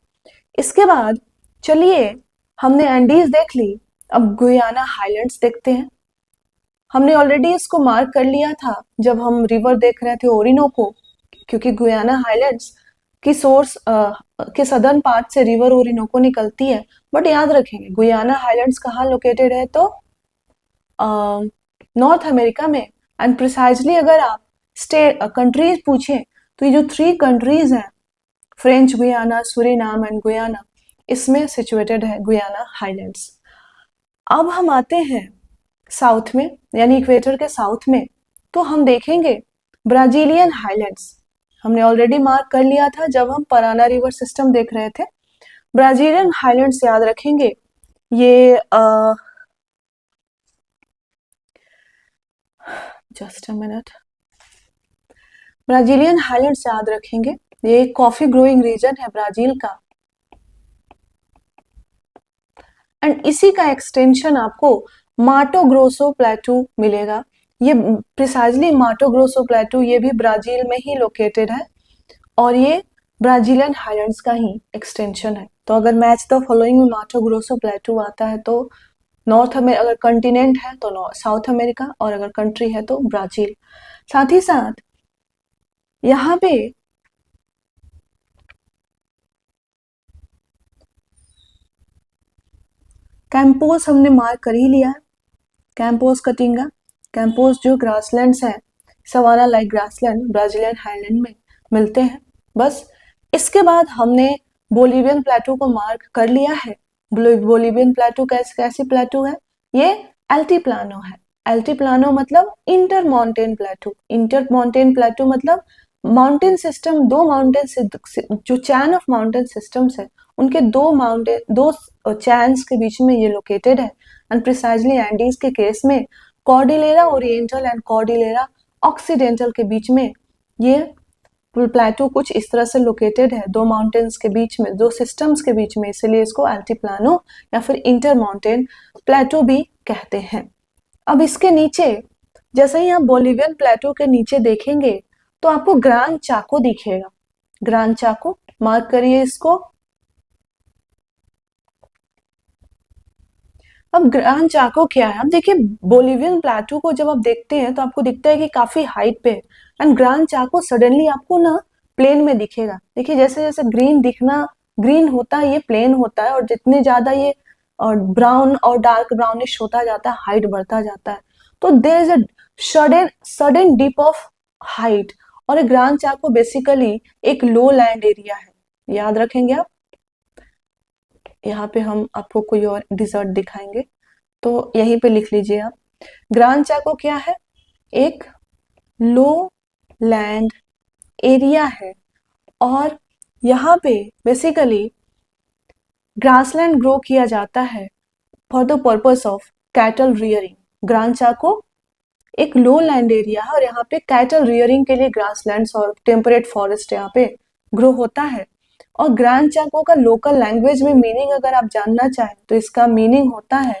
इसके बाद चलिए, हमने एंडीज देख ली, अब गुयाना हाईलैंड्स देखते हैं। हमने ऑलरेडी इसको मार्क कर लिया था जब हम रिवर देख रहे थे ओरिनोको, क्योंकि गुयाना हाईलैंड्स की सोर्स के सदर्न पार्ट से रिवर ओरिनोको निकलती है। बट याद रखेंगे गुयाना हाईलैंड्स कहाँ लोकेटेड है? तो नॉर्थ अमेरिका में। एंड प्रिसाइजली अगर आप स्टेट कंट्रीज पूछें तो ये जो 3 कंट्रीज हैं, French Guiana, Suriname and Guyana, इसमें सिचुएटेड है गुयाना हाईलैंड्स। अब हम आते हैं साउथ में, यानी इक्वेटर के साउथ में, तो हम देखेंगे ब्राजीलियन हाईलैंड्स। हमने ऑलरेडी मार्क कर लिया था जब हम पराना रिवर सिस्टम देख रहे थे। ब्राजीलियन हाईलैंड्स याद रखेंगे, ये just a minute, Brazilian highlands याद रखेंगे, ये कॉफी ग्रोइंग रीजन है ब्राजील का, एंड इसी का एक्सटेंशन आपको माटो ग्रोसो प्लेटू मिलेगा। ये प्रिसाइजली माटो ग्रोसो प्लेटू ये भी ब्राजील में ही लोकेटेड है, और ये ब्राजीलियन हाईलैंड्स का ही एक्सटेंशन है। तो अगर मैच द फॉलोइंग में माटो ग्रोसो प्लेटू आता है तो नॉर्थ अमेरिका, अगर कंटिनेंट है तो साउथ अमेरिका, और अगर कंट्री है तो ब्राजील। साथ ही साथ यहाँ पे कैंपोस हमने मार्क कर ही लिया है, कैंपोस कटिंगा, कैंपोस जो ग्रासलैंड्स हैं, savanna like grassland Brazilian highland में मिलते हैं। बस इसके बाद हमने बोलिवियन प्लेटू को मार्क कर लिया है। बोलिवियन प्लेटू कैसी प्लेटू है? ये एल्टीप्लानो है। एल्टीप्लानो मतलब इंटर माउंटेन प्लेटू, इंटर माउंटेन प्लेटू मतलब माउंटेन सिस्टम, दो माउंटेन, जो चैन ऑफ माउंटेन सिस्टम्स है उनके दो चैन्स के बीच में ये लोकेटेड है। एंड प्रिसाइजली एंडीज के केस में Cordillera Oriental and Cordillera occidental के बीच में ये प्लेटू कुछ इस तरह से लोकेटेड है, दो माउंटेन्स के बीच में, दो सिस्टम्स के बीच में, इसलिए इसको एल्टीप्लानो या फिर इंटर माउंटेन प्लेटू भी कहते हैं। अब इसके नीचे, जैसे ही आप बोलिवियन प्लेटू के नीचे देखेंगे तो आपको ग्रान चाको दिखेगा। ग्रान चाको मार्क करिए इसको। अब ग्रान चाको क्या है? अब देखिए बोलिवियन प्लेटू को जब आप देखते हैं तो आपको दिखता है कि काफी हाइट पे है, एंड ग्रान चाको सडनली आपको ना प्लेन में दिखेगा। देखिए जैसे जैसे ग्रीन दिखना, ग्रीन होता है ये प्लेन होता है, और जितने ज्यादा ये और ब्राउन और डार्क ब्राउनिश होता जाता है, हाइट बढ़ता जाता है, तो there is a sudden sudden dip of height. और ग्रान चाको बेसिकली एक लो लैंड एरिया है, याद रखेंगे आप। यहाँ पे हम आपको कोई और डिजर्ट दिखाएंगे तो यहीं पे लिख लीजिए आप। ग्रान चाको क्या है? एक लो लैंड एरिया है, और यहाँ पे बेसिकली ग्रासलैंड ग्रो किया जाता है for the purpose of cattle rearing. Gran Chaco एक लो लैंड एरिया है और यहाँ पे कैटल रियरिंग के लिए ग्रासलैंड्स और टेम्परेट फॉरेस्ट यहाँ पे ग्रो होता है। और ग्रान चाको का लोकल लैंग्वेज में मीनिंग अगर आप जानना चाहें तो इसका मीनिंग होता है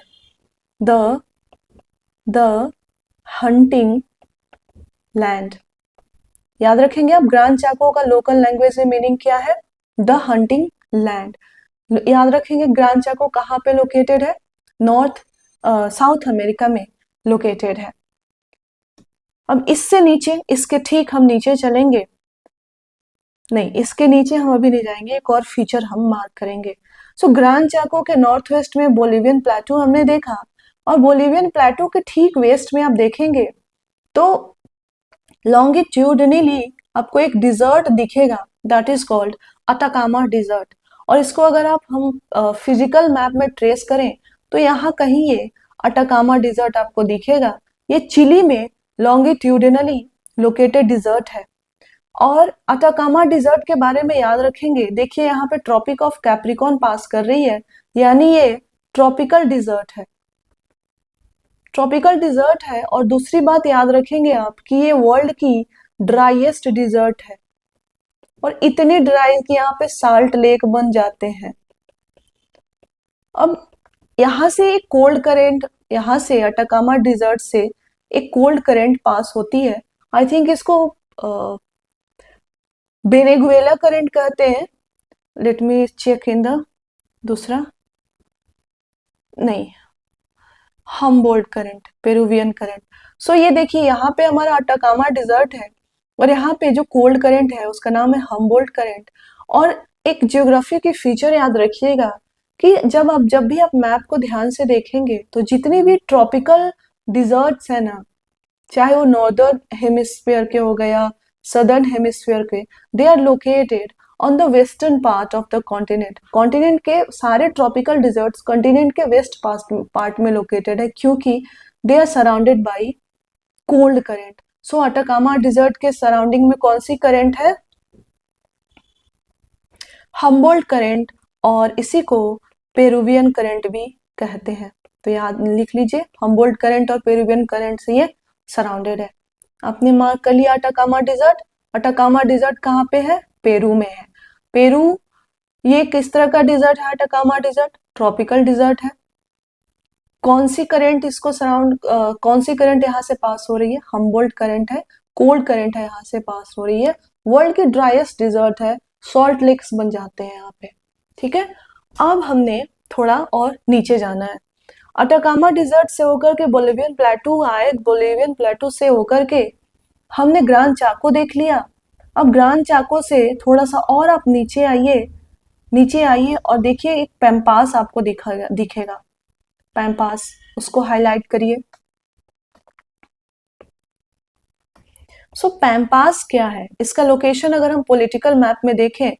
द हंटिंग लैंड। याद रखेंगे आप, ग्रान चाको का लोकल लैंग्वेज में मीनिंग क्या है? The hunting land. याद रखेंगे ग्रान चाको कहाँ पे लोकेटेड है? साउथ अमेरिका में लोकेटेड है। अब इससे नीचे, इसके ठीक हम नीचे चलेंगे, नहीं इसके नीचे हम अभी नहीं जाएंगे, एक और फीचर हम मार्क करेंगे। सो ग्रान चाको के नॉर्थ वेस्ट में बोलिवियन प्लेटू हमने देखा, और बोलिवियन प्लेटू के ठीक वेस्ट में आप देखेंगे तो लॉन्गिट्यूडनली आपको एक डिजर्ट दिखेगा, that is called Atacama desert. और इसको अगर हम फिजिकल मैप में ट्रेस करें तो यहाँ कहीं ये अटाकामा डिजर्ट आपको दिखेगा। ये चिली में लॉन्गिट्यूडनली लोकेटेड डिजर्ट है। और अटाकामा डिजर्ट के बारे में याद रखेंगे, देखिए यहाँ पे ट्रॉपिक ऑफ कैप्रिकॉर्न पास कर रही है, यानी ये ट्रॉपिकल डिजर्ट है, ट्रॉपिकल डिजर्ट है। और दूसरी बात याद रखेंगे आप कि ये वर्ल्ड की ड्राइएस्ट डिजर्ट है, और इतनी ड्राई कि यहाँ पे साल्ट लेक बन जाते हैं। अब यहाँ से एक कोल्ड करेंट, यहाँ से अटाकामा डिजर्ट से एक कोल्ड करेंट पास होती है। आई थिंक इसको वेनेजुएला करंट कहते हैं। Let me check in the दूसरा, नहीं, Humboldt current, Peruvian current. So ये देखिए यहाँ पे हमारा अटाकामा डिजर्ट है और यहाँ पे जो कोल्ड करंट है उसका नाम है हम्बोल्ट करंट। और एक ज्योग्राफी की फीचर याद रखिएगा कि जब भी आप मैप को ध्यान से देखेंगे तो जितनी भी ट्रॉपिकल डिजर्ट्स है ना, चाहे वो नॉर्दर्न हेमिस्फीयर के हो गया, सदर्न हेमिस्फीयर के, they are located on the western part of the continent. Continent के सारे ट्रॉपिकल डिजर्ट्स कॉन्टिनेंट के वेस्ट पार्ट में लोकेटेड है, क्योंकि they are surrounded by cold current. So Atacama desert के सराउंडिंग में कौन सी करंट है? हम्बोल्ट करंट, और इसी को पेरुवियन करंट भी कहते हैं। तो याद लिख लीजिए, हम्बोल्ट करंट और पेरुवियन करंट से ये सराउंडेड है। आपने मार्क कर लिया अटाकामा डिजर्ट। अटाकामा डिजर्ट कहाँ पे है? पेरू में है। पेरू ये किस तरह का डिजर्ट है? अटाकामा डिजर्ट ट्रॉपिकल डिजर्ट है। कौन सी करंट इसको सराउंड, कौन सी करंट यहाँ से पास हो रही है? हम्बोल्ट करंट है। कोल्ड करंट है यहाँ से पास हो रही है। वर्ल्ड की ड्राइएस्ट डिजर्ट है, सॉल्ट लेक्स बन जाते हैं यहाँ पे। ठीक है, अब हमने थोड़ा और नीचे जाना है। अटाकामा डिजर्ट से होकर के बोलिवियन प्लेटू आए, बोलिवियन प्लेटू से होकर के हमने ग्रांड चाको देख लिया। अब ग्रांड चाको से थोड़ा सा और आप नीचे आइए, नीचे आइए और देखिए एक पैम्पास आपको दिखेगा। पैम्पास, उसको हाईलाइट करिए। सो पैम्पास क्या है? इसका लोकेशन अगर हम पॉलिटिकल मैप में देखें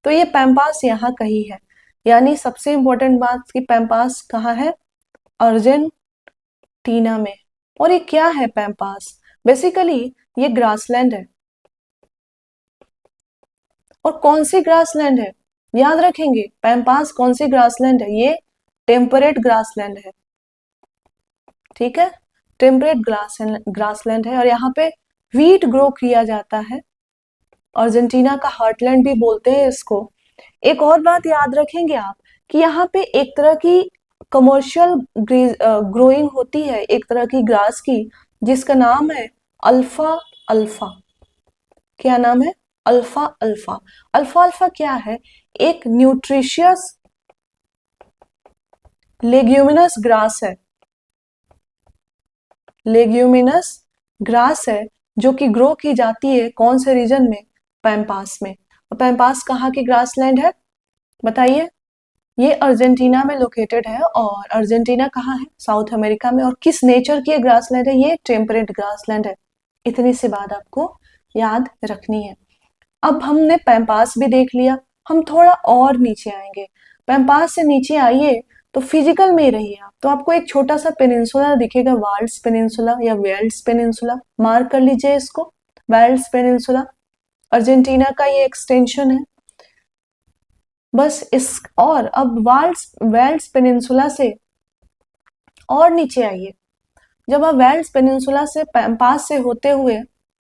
तो ये पैम्पास यहाँ कहीं है। यानी सबसे इंपॉर्टेंट बात कि पैम्पास कहाँ है? अर्जेंटीना में। और ये क्या है पैम्पास? बेसिकली ये ग्रासलैंड है। और कौन सी ग्रासलैंड है? याद रखेंगे, पैम्पास कौन सी ग्रासलैंड है? ये टेम्परेट ग्रासलैंड है। ठीक है, टेम्परेट ग्रासलैंड है और यहाँ पे व्हीट ग्रो किया जाता है। अर्जेंटीना का हार्टलैंड भी बोलते हैं इसको। एक और बात याद रखेंगे आप कि यहाँ पे एक तरह की कमर्शियल ग्रोइंग होती है, एक तरह की ग्रास की, जिसका नाम है अल्फा अल्फा। क्या नाम है? Alpha alpha. अल्फा अल्फा क्या है? एक न्यूट्रिशियस लेग्यूमिनस ग्रास है। लेग्यूमिनस ग्रास है जो कि ग्रो की जाती है कौन से रीजन में? पैम्पास में। और पैम्पास कहाँ की ग्रासलैंड है बताइए? ये अर्जेंटीना में लोकेटेड है। और अर्जेंटीना कहाँ है? साउथ अमेरिका में। और किस नेचर की ग्रासलैंड है? ये टेम्परेट ग्रासलैंड है। इतनी सी बात आपको याद रखनी है। अब हमने पैम्पास भी देख लिया, हम थोड़ा और नीचे आएंगे। पैम्पास से नीचे आइए तो फिजिकल में ही रहिए आप, तो आपको एक छोटा सा पेनिनसुला दिखेगा, वाल्ड्स पेनिनसुला या वेल्ड्स पेनिनसुला। मार्क कर लीजिए इसको, वेल्ड्स पेनिनसुला। अर्जेंटीना का ये एक्सटेंशन है बस। इस और अब वेल्ड्स पेनिनसुला से और नीचे आइए। जब आप वेल्ड्स पेनिनसुला से पैम्पास से होते हुए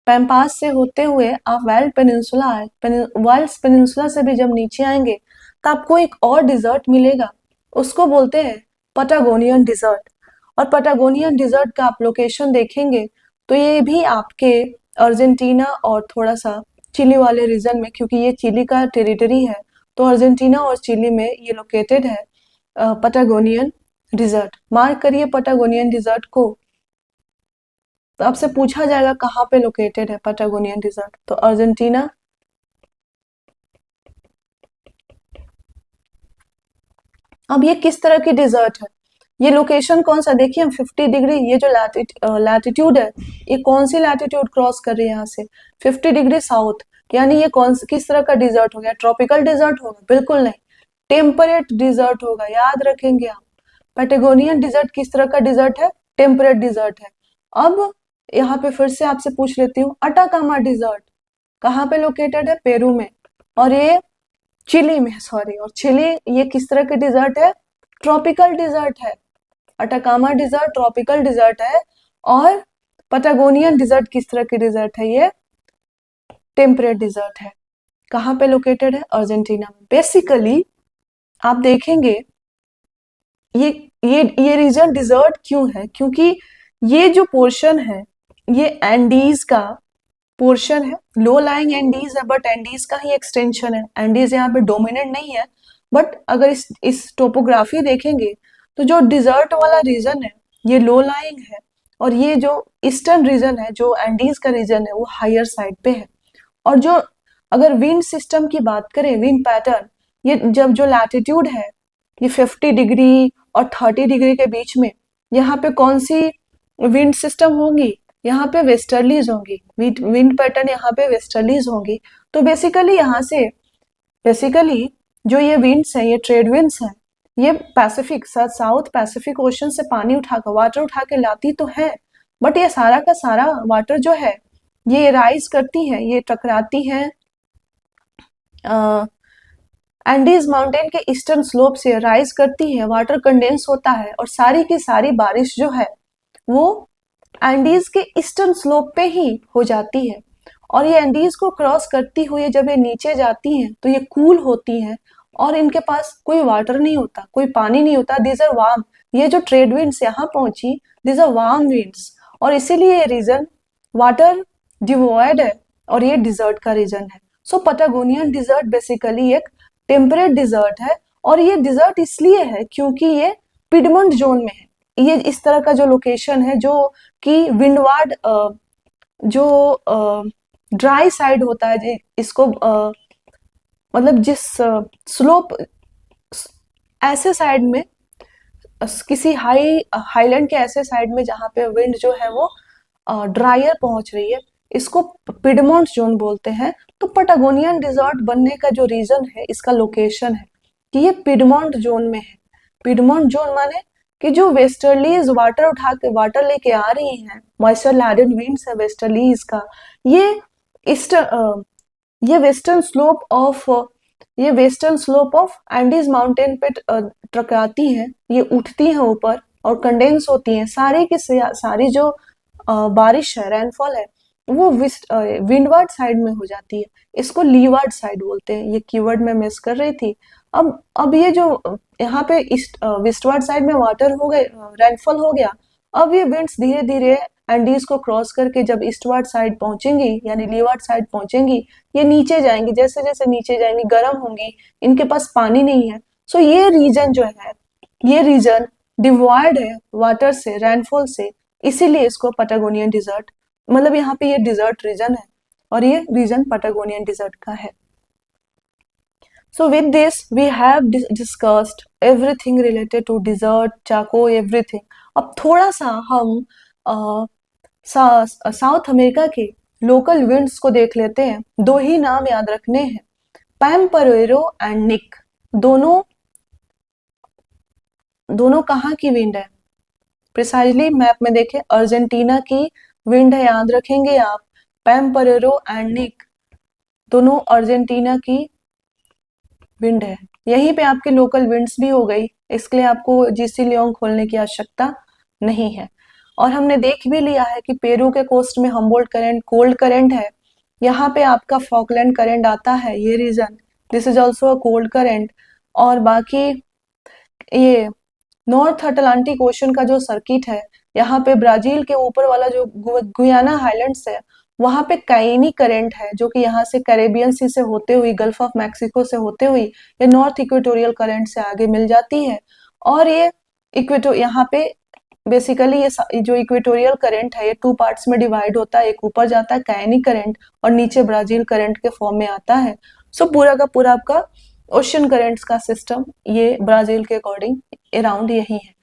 आप वेल्ड्स पेनिनसुला से भी जब नीचे आएंगे तो आपको एक और डिजर्ट मिलेगा, उसको बोलते हैं पटागोनियन डिजर्ट। और पटागोनियन डिजर्ट का आप लोकेशन देखेंगे तो ये भी आपके अर्जेंटीना और थोड़ा सा चिली वाले रीजन में, क्योंकि ये चिली का टेरिटरी है, तो अर्जेंटीना और चिली में ये लोकेटेड है पटागोनियन डिजर्ट। मार्क करिए पटागोनियन डिजर्ट को। तो आपसे पूछा जाएगा कहाँ पे लोकेटेड है पटागोनियन डिजर्ट, तो अर्जेंटीना। अब ये किस तरह की डिजर्ट है? ये लोकेशन कौन सा? देखिए हम 50 डिग्री, ये जो लैटिट्यूड है, ये कौन सी लैटिट्यूड क्रॉस कर रही है यहाँ से? 50 डिग्री साउथ। यानी ये किस तरह का डिजर्ट हो गया? ट्रॉपिकल डिजर्ट होगा? बिल्कुल नहीं, टेम्परेट डिजर्ट होगा। याद रखेंगे आप, पैटागोनियन डिजर्ट किस तरह का डिजर्ट है? टेम्परेट डिजर्ट है। अब यहाँ पे फिर से आपसे पूछ लेती हूँ, अटाकामा डिजर्ट कहाँ पे लोकेटेड है? पेरू में। और ये चिली में, सॉरी, और चिली ये किस तरह के डिजर्ट है? ट्रॉपिकल डिजर्ट है। अटाकामा डिजर्ट ट्रॉपिकल डिजर्ट है और पटागोनियन डिजर्ट किस तरह की डिजर्ट है? ये टेम्परेट डिजर्ट है। कहाँ पे लोकेटेड है? अर्जेंटीना में। बेसिकली आप देखेंगे ये ये रीजन डिजर्ट क्यों है? क्योंकि ये जो पोर्शन है ये एंडीज का पोर्शन है, लो लाइंग एंडीज है, बट एंडीज का ही एक्सटेंशन है। एंडीज यहाँ पे डोमिनेंट नहीं है, बट अगर इस टोपोग्राफी देखेंगे तो जो डिजर्ट वाला रीजन है ये लो लाइंग है, और ये जो ईस्टर्न रीजन है, जो एंडीज का रीजन है, वो हायर साइड पे है। और जो अगर विंड सिस्टम की बात करें, विंड पैटर्न, ये जब जो लैटिट्यूड है ये 50 डिग्री और 30 डिग्री के बीच में, यहाँ पे कौन सी विंड सिस्टम होंगी? यहाँ पे वेस्टर्लीज होंगी। विंड पैटर्न यहाँ पे वेस्टर्लीज होंगी। तो बेसिकली यहाँ से बेसिकली जो ये विंड्स हैं, ये ट्रेड विंड्स हैं, ये पैसिफिक साउथ पैसिफिक ओशन से पानी उठाकर, वाटर उठा के लाती तो है, बट ये सारा का सारा वाटर जो है ये राइज करती है, ये टकराती है एंडीज माउंटेन के ईस्टर्न स्लोप से राइज करती है, वाटर कंडेंस होता है, और सारी की सारी बारिश जो है वो एंडीज के ईस्टर्न स्लोप पे ही हो जाती है। और ये एंडीज को क्रॉस करती हुई जब ये नीचे जाती हैं तो ये कूल होती हैं, और इनके पास कोई वाटर नहीं होता, कोई पानी नहीं होता। These are warm. ये जो ट्रेड विंड्स यहाँ पहुंची, दीज आर वार्म विंड्स, और इसीलिए ये रीजन वाटर डिवॉइड है, और ये डिजर्ट का रीजन है। सो पटागोनियन डिजर्ट बेसिकली एक टेम्परेट डिजर्ट है, और ये डिजर्ट इसलिए है क्योंकि ये पिडमंट जोन में है। ये इस तरह का जो लोकेशन है जो कि विंडवार्ड जो ड्राई साइड होता है, इसको मतलब जिस स्लोप ऐसे साइड में, किसी हाईलैंड के ऐसे साइड में जहाँ पे विंड जो है वो ड्रायर पहुंच रही है, इसको पिडमोंट जोन बोलते हैं। तो पटागोनियन डिजर्ट बनने का जो रीजन है, इसका लोकेशन है कि ये पिडमोंट जोन में है। पिडमोंट जोन माने कि जो वेस्टर्लीज वाटर उठा के वाटर लेके आ रही हैं, मॉइस्चर लैडेड विंड्स है वेस्टर्लीज का, ये ये western slope of Andes mountain पे टकराती हैं, ये उठती हैं ऊपर और कंडेंस होती हैं। सारी की सारी जो बारिश है, रेनफॉल है, वो विंडवार्ड साइड में हो जाती है। इसको लीवार्ड साइड बोलते हैं। ये कीवर्ड मैं मिस कर रही थी। अब ये जो यहाँ पे वेस्टवार्ड साइड में वाटर हो गए, रेनफॉल हो गया, अब ये विंड्स धीरे धीरे एंडीज को क्रॉस करके जब ईस्टवार्ड साइड पहुंचेंगी, यानी लीवार्ड साइड पहुंचेंगी, ये नीचे जाएंगी। जैसे जैसे नीचे जाएंगी गर्म होंगी, इनके पास पानी नहीं है। सो ये रीजन जो है, ये रीजन डिवॉइड है वाटर से, रेनफॉल से, इसीलिए इसको पटागोनियन डिजर्ट, मतलब यहाँ पे ये डिजर्ट रीजन है, और ये रीजन पटागोनियन डिजर्ट का है। So with this we have discussed everything related to desert, Chacko, everything. अब थोड़ा सा हम साउथ अमेरिका के लोकल विंड्स को देख लेते हैं। दो ही नाम याद रखने हैं, पैम्परेरो एंड निक। दोनों कहाँ की विंड है? प्रिसाइजली मैप में देखें, अर्जेंटीना की विंड है, याद रखेंगे आप। पैम्परेरो एंड निक दोनों अर्जेंटीना की विंड है। यहीं पे आपके लोकल विंड्स भी हो गई, इसके लिए आपको जीसी लियोंग खोलने की आवश्यकता नहीं है। और हमने देख भी लिया है कि पेरू के कोस्ट में हम्बोल्ट करंट कोल्ड करंट है, यहाँ पे आपका फॉकलैंड करंट आता है, ये region, this is also a cold current. और बाकी ये नॉर्थ अटलांटिक ओशन का जो सर्किट है, यहाँ पे ब्राजील के ऊपर वाला जो गुयाना हाईलैंड्स है, वहां पे काइनी करंट है, जो कि यहाँ से कैरेबियन सी से होते हुई, गल्फ ऑफ मैक्सिको से होते हुई, ये नॉर्थ इक्वेटोरियल करंट से आगे मिल जाती है। और ये यहाँ पे बेसिकली ये जो इक्वेटोरियल करंट है, ये 2 पार्ट्स में डिवाइड होता है। एक ऊपर जाता है काइनी करंट, और नीचे ब्राजील करंट के फॉर्म में आता है। सो पूरा का पूरा आपका ओशन करंट्स का सिस्टम ये ब्राजील के अकॉर्डिंग अराउंड यही है।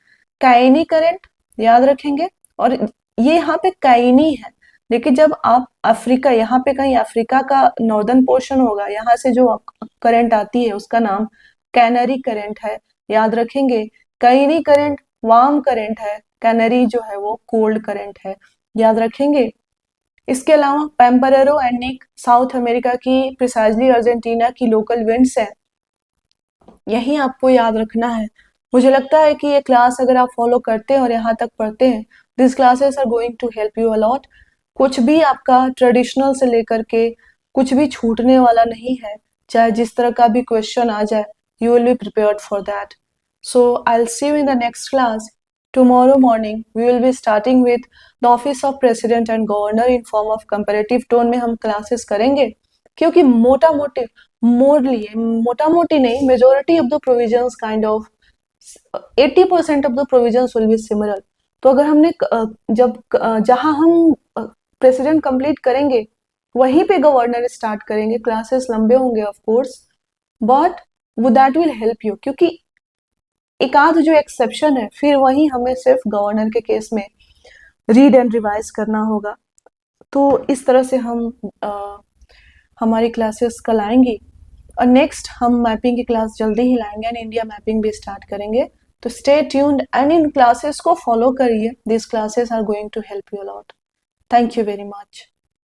काइनी करंट याद रखेंगे, और ये यहाँ पे काइनी है, लेकिन जब आप अफ्रीका, यहाँ पे कहीं अफ्रीका का नॉर्दर्न पोर्शन होगा, यहाँ से जो करंट आती है उसका नाम कैनरी करंट है, याद रखेंगे। काइनी करंट वार्म करंट है, कैनरी जो है वो कोल्ड करंट है, याद रखेंगे। इसके अलावा पैम्परेरो एंड निक साउथ अमेरिका की, प्रिसाइजली अर्जेंटीना की लोकल विंड्स है, यही आपको याद रखना है। मुझे लगता है कि ये क्लास अगर आप फॉलो करते हैं और यहाँ तक पढ़ते हैं, this classes are going to help you a lot. कुछ भी आपका ट्रेडिशनल से लेकर के कुछ भी छूटने वाला नहीं है, चाहे जिस तरह का भी क्वेश्चन आ जाए, you will be prepared for that. So I'll see you in the next class. Tomorrow morning we will be starting with the office of president and governor in form of comparative tone में हम classes करेंगे, क्योंकि मोटा मोटी नहीं, majority of the provisions kind of 80% of the provisions will be similar. तो अगर हमने जहां हम प्रेसिडेंट कंप्लीट करेंगे वहीं पे गवर्नर स्टार्ट करेंगे, क्लासेस लंबे होंगे ऑफ कोर्स, बट वो दैट विल हेल्प यू, क्योंकि एक आध जो एक्सेप्शन है फिर वही हमें सिर्फ गवर्नर के केस में रीड एंड रिवाइज करना होगा। तो इस तरह से हम हमारी क्लासेस कल आएंगी, और नेक्स्ट हम मैपिंग की क्लास जल्दी ही लाएंगे एंड इंडिया मैपिंग भी स्टार्ट करेंगे। तो स्टे ट्यून्ड एंड इन क्लासेस को फॉलो करिए, this classes are going to help you a lot. Thank you very much.